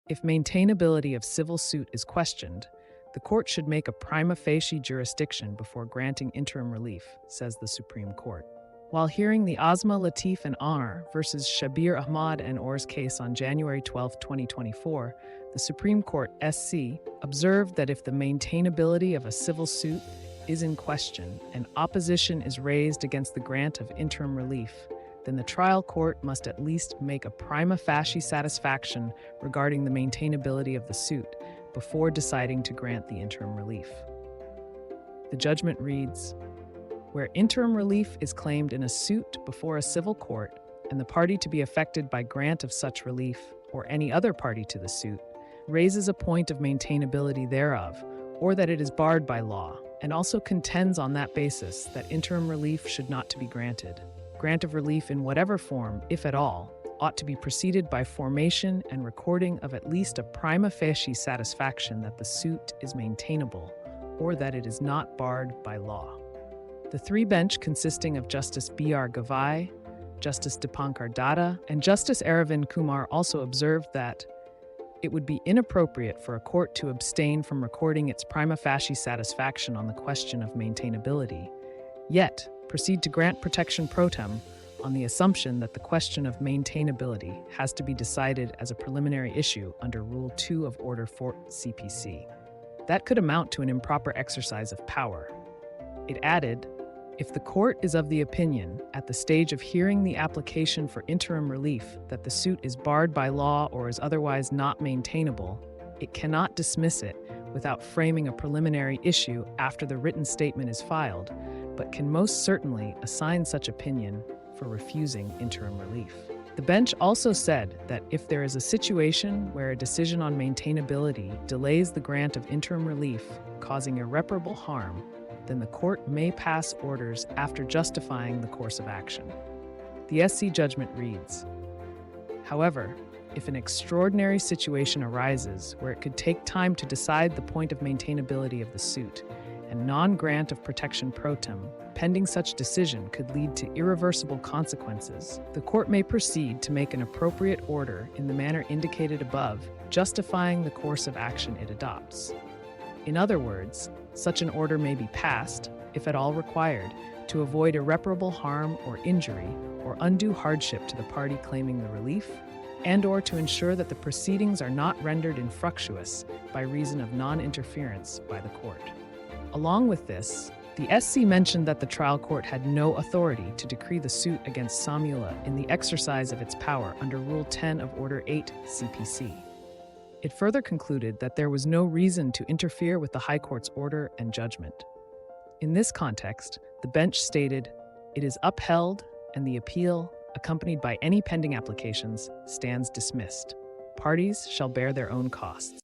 If maintainability of civil suit is questioned, the court should make a prima facie jurisdiction before granting interim relief, says the Supreme Court. While hearing the Asma Lateef Anr versus Shabbir Ahmad Ors case on January 12, 2024, the Supreme Court SC observed that if the maintainability of a civil suit is in question and opposition is raised against the grant of interim relief, then the trial court must at least make a prima facie satisfaction regarding the maintainability of the suit before deciding to grant the interim relief. The judgment reads, where interim relief is claimed in a suit before a civil court and the party to be affected by grant of such relief, or any other party to the suit, raises a point of maintainability thereof, or that it is barred by law, and also contends on that basis that interim relief should not to be granted. Grant of relief in whatever form, if at all, ought to be preceded by formation and recording of at least a prima facie satisfaction that the suit is maintainable, or that it is not barred by law. The three-bench consisting of Justice B.R. Gavai, Justice Dipankar Datta, and Justice Aravind Kumar also observed that it would be inappropriate for a court to abstain from recording its prima facie satisfaction on the question of maintainability, yet proceed to grant protection pro tem on the assumption that the question of maintainability has to be decided as a preliminary issue under Rule 2 of Order 4 CPC. That could amount to an improper exercise of power. It added, if the court is of the opinion, at the stage of hearing the application for interim relief, that the suit is barred by law or is otherwise not maintainable, it cannot dismiss it without framing a preliminary issue after the written statement is filed, but can most certainly assign such opinion for refusing interim relief. The bench also said that if there is a situation where a decision on maintainability delays the grant of interim relief, causing irreparable harm, then the court may pass orders after justifying the course of action. The SC judgment reads, however, if an extraordinary situation arises where it could take time to decide the point of maintainability of the suit, and non-grant of protection pro tem, pending such decision could lead to irreversible consequences, the court may proceed to make an appropriate order in the manner indicated above, justifying the course of action it adopts. In other words, such an order may be passed, if at all required, to avoid irreparable harm or injury or undue hardship to the party claiming the relief, and/or to ensure that the proceedings are not rendered infructuous by reason of non-interference by the court. Along with this, the SC mentioned that the trial court had no authority to decree the suit against Samula in the exercise of its power under Rule 10 of Order 8 CPC. It further concluded that there was no reason to interfere with the High Court's order and judgment. In this context, the bench stated, it is upheld and the appeal, accompanied by any pending applications, stands dismissed. Parties shall bear their own costs.